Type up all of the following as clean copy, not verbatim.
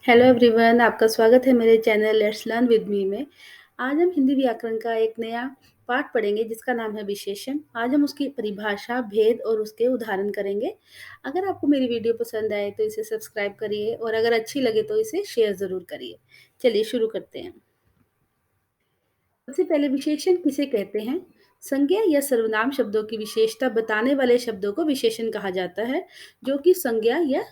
Hello everyone, आपका स्वागत है मेरे channel let's learn with me में। आज हम हिंदी व्याकरण का एक नया पाठ पढ़ेंगे जिसका नाम है विशेषण। आज हम उसकी परिभाषा, भेद और उसके उदाहरण करेंगे। अगर आपको मेरी वीडियो पसंद आए तो इसे सब्सक्राइब करिए और अगर अच्छी लगे तो इसे शेयर ज़रूर करिए। चलिए शुरू करते हैं। सबसे पहले विशेषण किसे कहते हैं? संज्ञा या सर्वनाम शब्दों की विशेषता बताने वाले शब्दों को विशेषण कहा जाता है, जो कि संज्ञा या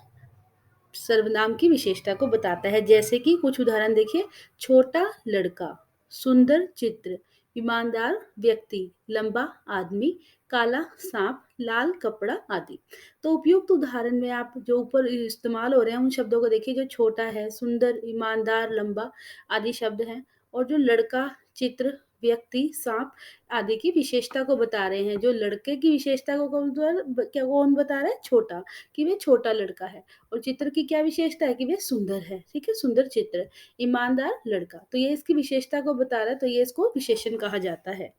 सर्वनाम की विशेषता को बताता है। जैसे कि कुछ उदाहरण देखिए, छोटा लड़का, सुंदर चित्र, ईमानदार व्यक्ति, लंबा आदमी, काला सांप, लाल कपड़ा आदि। तो उपयुक्त उदाहरण में आप जो ऊपर इस्तेमाल हो रहे हैं उन शब्दों को देखिए, जो छोटा है, सुंदर, ईमानदार, लंबा आदि शब्द हैं। और जो लड़का, चित्र, व्यक्ति, सांप आदि की विशेषता को बता रहे हैं। जो लड़के की विशेषता को कौन बता रहा है? छोटा, कि वह छोटा लड़का है। और चित्र की क्या विशेषता है? कि वह सुंदर है, ठीक है? सुंदर चित्र। ईमानदार लड़का, तो ये इसकी विशेषता को बता रहा है, तो ये इसको विशेषण कहा जाता है।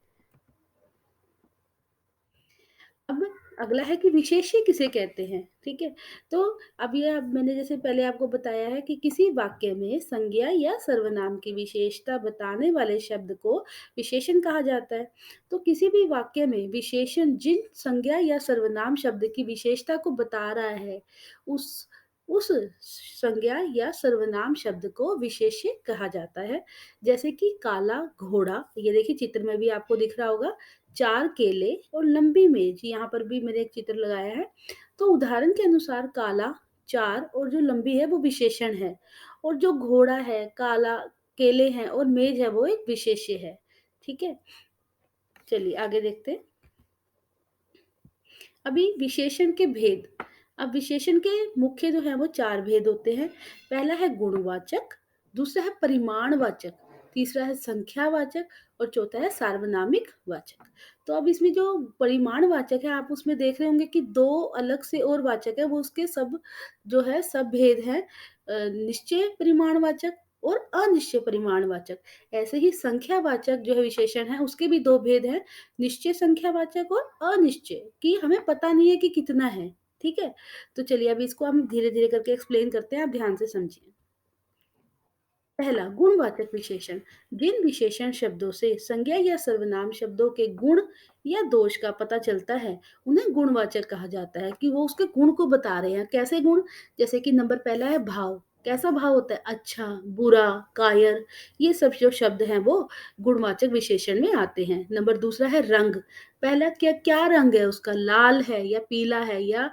अब अगला है कि विशेष्य किसे कहते हैं, ठीक है? तो अब मैंने जैसे पहले आपको बताया है कि किसी वाक्य में संज्ञा या सर्वनाम की विशेषता बताने वाले शब्द को विशेषण कहा जाता है। तो किसी भी वाक्य में विशेषण जिन संज्ञा या सर्वनाम शब्द की विशेषता को बता रहा है, उस उस संज्ञा या सर्वनाम शब्द को विशेष्य कहा जाता है। जैसे कि काला घोड़ा, ये देखिए चित्र में भी आपको दिख रहा होगा, 4 केले और लंबी मेज, यहाँ पर भी मैंने एक चित्र लगाया है। तो उदाहरण के अनुसार काला, 4 और जो लंबी है वो विशेषण है, और जो घोड़ा है, काला, केले हैं और मेज है वो एक विशेष्य है। ठीक है? चलिए आगे देखते हैं। अभी विशेषण के भेद। अब विशेषण के मुख्य जो है वो 4 भेद होते हैं। पहला है गुणवाचक, दूसरा है परिमाणवाचक, तीसरा है संख्यावाचक और चौथा है सार्वनामिक वाचक। तो अब इसमें जो परिमाणवाचक है, आप उसमें देख रहे होंगे कि 2 अलग से और वाचक है, वो उसके सब जो है सब भेद हैं। निश्चय परिमाणवाचक और अनिश्चय परिमाणवाचक। ऐसे ही संख्यावाचक जो है विशेषण है, उसके भी 2 भेद हैं, निश्चय संख्यावाचक और अनिश्चय, कि हमें पता नहीं है कि कितना है। ठीक है? तो चलिए अब इसको हम धीरे-धीरे करके एक्सप्लेन करते हैं, आप ध्यान से समझिए। पहला, गुणवाचक विशेषण। जिन विशेषण शब्दों से संज्ञा या सर्वनाम शब्दों के गुण या दोष का पता चलता है, उन्हें गुणवाचक कहा जाता है, कि वो उसके गुण को बता रहे हैं। कैसे गुण? जैसे कि नंबर पहला है भाव। कैसा भाव होता है? अच्छा, बुरा, कायर, ये सब जो शब्द हैं वो गुणवाचक विशेषण में आते हैं। नंबर दूसरा है रंग। पहला क्या क्या रंग है उसका? लाल है या पीला है या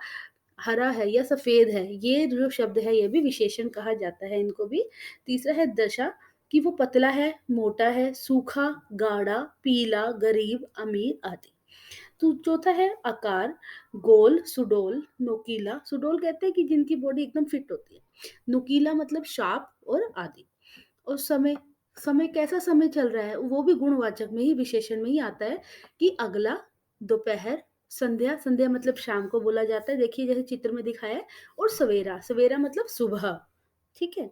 हरा है या सफ़ेद है, ये जो शब्द है ये भी विशेषण कहा जाता है इनको भी। तीसरा है दशा, कि वो पतला है, मोटा है, सूखा, गाढ़ा, पीला, गरीब, अमीर आदि। तो चौथा है आकार, गोल, सुडौल, नोकीला। सुडौल कहते हैं कि जिनकी बॉडी एकदम फिट होती है। नुकीला मतलब शार्प और आदि। और समय, समय कैसा समय चल रहा है, वो भी गुणवाचक में ही, विशेषण में ही आता है, कि अगला, दोपहर, संध्या, संध्या मतलब शाम को बोला जाता है, देखिए जैसे चित्र में दिखाया है, और सवेरा, सवेरा मतलब सुबह। ठीक है?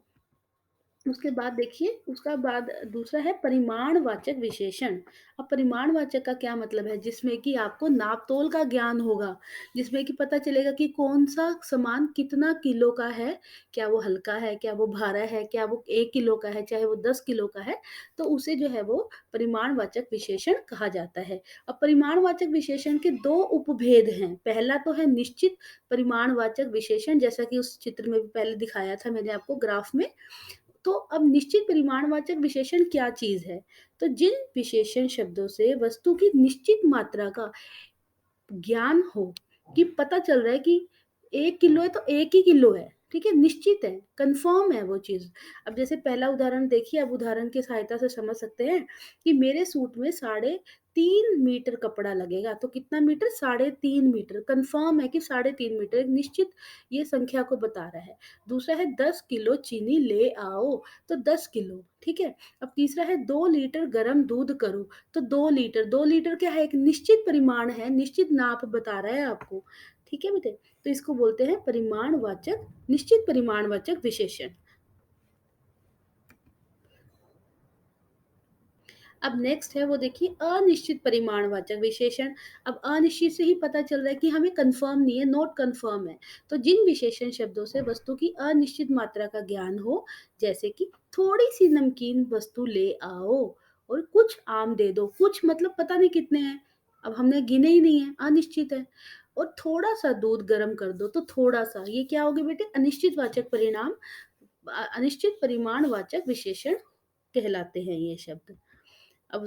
उसके बाद देखिए, उसका बाद दूसरा है परिमाणवाचक विशेषण। अब परिमाणवाचक का क्या मतलब है? जिसमें कि आपको नाप-तोल का ज्ञान होगा, जिसमें कि पता चलेगा कि कौन-सा सामान कितना किलो का है, क्या वो हल्का है, क्या वो भारा है, क्या वो 1 किलो का है, चाहे वो 10 किलो का है, तो उसे जो है वो परिमाणवाचक विशेषण कहा जाता है। अब परिमाणवाचक विशेषण के 2 उपभेद हैं। पहला तो है निश्चित परिमाणवाचक विशेषण, जैसा कि उस चित्र में भी पहले दिखाया था मैंने आपको ग्राफ में। तो अब निश्चित परिमाणवाचक विशेषण क्या चीज़ है? तो जिन विशेषण शब्दों से वस्तु की निश्चित मात्रा का ज्ञान हो, कि पता चल रहा है कि 1 किलो है तो 1 ही किलो है, ठीक है? निश्चित है, कन्फर्म है वो चीज़। अब जैसे पहला उदाहरण देखिए, अब उदाहरण की सहायता से समझ सकते हैं कि मेरे सूट में साढ़े 3 मीटर कपड़ा लगेगा, तो कितना मीटर? साढ़े 3 मीटर, कन्फर्म है कि साढ़े 3 मीटर, एक निश्चित ये संख्या को बता रहा है। दूसरा है 10 किलो चीनी ले आओ, तो 10 किलो, ठीक है? अब तीसरा है 2 लीटर गरम दूध करो, तो 2 लीटर, 2 लीटर क्या है? एक निश्चित परिमाण है, निश्चित नाप बता रहा है आपको। ठीक है बेटे? तो इसको बोलते हैं परिमाणवाचक, निश्चित परिमाणवाचक विशेषण। अब नेक्स्ट है वो देखिए अनिश्चित परिमाणवाचक विशेषण। अब अनिश्चित से ही पता चल रहा है कि हमें कंफर्म नहीं है, नॉट कंफर्म है। तो जिन विशेषण शब्दों से वस्तु की अनिश्चित मात्रा का ज्ञान हो, जैसे कि थोड़ी सी नमकीन वस्तु ले आओ और कुछ आम दे दो। कुछ मतलब पता नहीं कितने हैं, अब हमने गिने ही नहीं है, अनिश्चित है। और थोड़ा सा दूध गर्म कर दो, तो थोड़ा सा ये क्या हो गए बेटे, अनिश्चित वाचक परिणाम, अनिश्चित परिमाणवाचक विशेषण कहलाते हैं ये शब्द। अब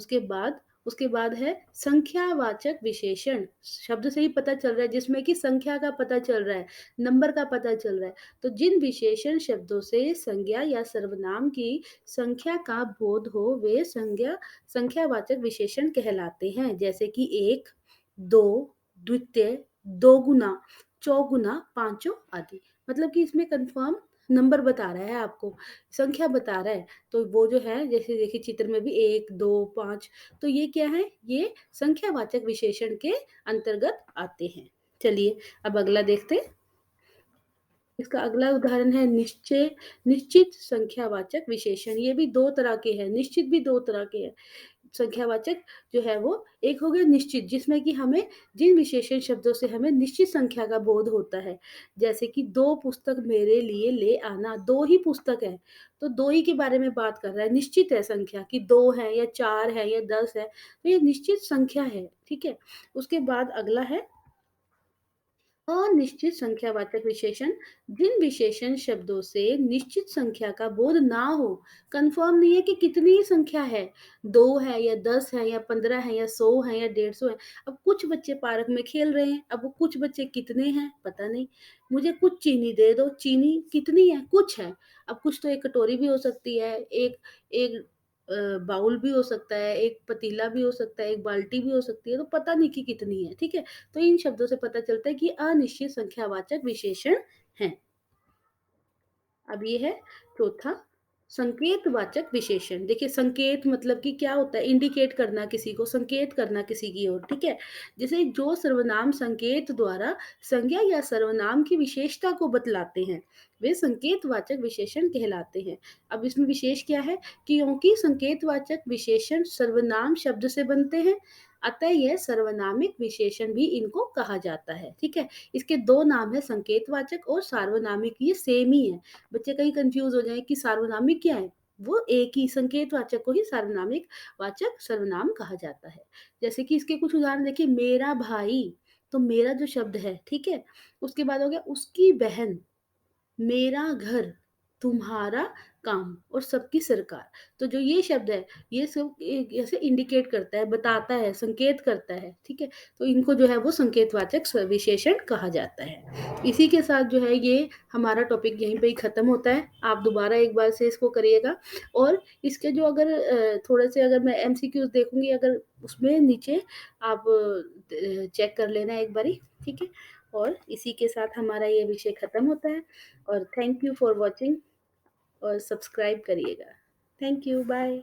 उसके बाद है संख्यावाचक विशेषण। शब्द से ही पता चल रहा है, जिसमें कि संख्या का पता चल रहा है, नंबर का पता चल रहा है। तो जिन विशेषण शब्दों से संज्ञा या सर्वनाम की संख्या का बोध हो, वे संख्यावाचक विशेषण कहलाते हैं। जैसे कि एक, दो, द्वितीय, दोगुना, चौगुना, पांचों आदि। मतलब कि इसमें कंफर्म नंबर बता रहा है आपको, संख्या बता रहा है। तो वो जो है, जैसे देखिए चित्र में भी 1, 2, 5, तो ये क्या है? ये संख्यावाचक विशेषण के अंतर्गत आते हैं। चलिए अब अगला देखते हैं। इसका अगला उदाहरण है निश्चित संख्यावाचक विशेषण। ये भी 2 तरह के हैं, निश्चित भी 2 तरह के हैं। संख्यावाचक जो है वो एक हो गया निश्चित, जिसमें कि हमें जिन विशेषण शब्दों से हमें निश्चित संख्या का बोध होता है। जैसे कि 2 पुस्तक मेरे लिए ले आना, 2 ही पुस्तक है, तो 2 ही के बारे में बात कर रहा है, निश्चित है संख्या कि 2 है या 4 है या 10 है, तो ये निश्चित संख्या है, ठीक है? उसके बाद अगला है अनिश्चित संख्यावाचक विशेषण। जिन विशेषण शब्दों से निश्चित संख्या का बोध ना हो, कंफर्म नहीं है कि कितनी संख्या है, 2 है या 10 है या 15 है या 100 है या 150 है। अब कुछ बच्चे पार्क में खेल रहे हैं, अब वो कुछ बच्चे कितने हैं पता नहीं। मुझे कुछ चीनी दे दो, चीनी कितनी है? कुछ है। अब कुछ तो एक कटोरी भी हो सकती है, एक एक बाउल भी हो सकता है, एक पतीला भी हो सकता है, एक बाल्टी भी हो सकती है, तो पता नहीं कि कितनी है, ठीक है? तो इन शब्दों से पता चलता है कि अनिश्चित संख्यावाचक विशेषण हैं। अब ये है चौथा, संकेतवाचक विशेषण। देखिए संकेत मतलब कि क्या होता है, इंडिकेट करना किसी को, संकेत करना किसी की ओर, ठीक है? जैसे जो सर्वनाम संकेत द्वारा संज्ञा या सर्वनाम की विशेषता को बतलाते हैं, वे संकेतवाचक विशेषण कहलाते हैं। अब इसमें विशेष क्या है, क्योंकि संकेतवाचक विशेषण सर्वनाम शब्द से बनते हैं, अतः यह सर्वनामिक विशेषण भी इनको कहा जाता है, ठीक है? इसके 2 नाम है, संकेतवाचक और सार्वनामिक, ये सेम ही है। बच्चे कहीं कंफ्यूज हो जाएं कि सार्वनामिक क्या है, वो एक ही संकेतवाचक को ही सार्वनामिक वाचक सर्वनाम कहा जाता है। जैसे कि इसके कुछ उदाहरण देखिए, मेरा भाई, तो मेरा जो शब्द है, ठीक है? उसके बाद हो गया उसकी बहन, मेरा घर, तुम्हारा काम और सबकी सरकार। तो जो ये शब्द है, ये सब ऐसे इंडिकेट करता है, बताता है, संकेत करता है, ठीक है? तो इनको जो है वो संकेतवाचक विशेषण कहा जाता है। इसी के साथ जो है ये हमारा टॉपिक यहीं पे ही खत्म होता है। आप दोबारा एक बार से इसको करिएगा, और इसके जो अगर थोड़े से अगर मैं एमसीक्यूज देखूंगी, अगर उसमें नीचे आप चेक कर लेना एक बारी, ठीक है? और इसी के साथ हमारा ये विषय खत्म होता है। और थैंक यू फॉर वॉचिंग, और सब्सक्राइब करिएगा। Thank you, bye.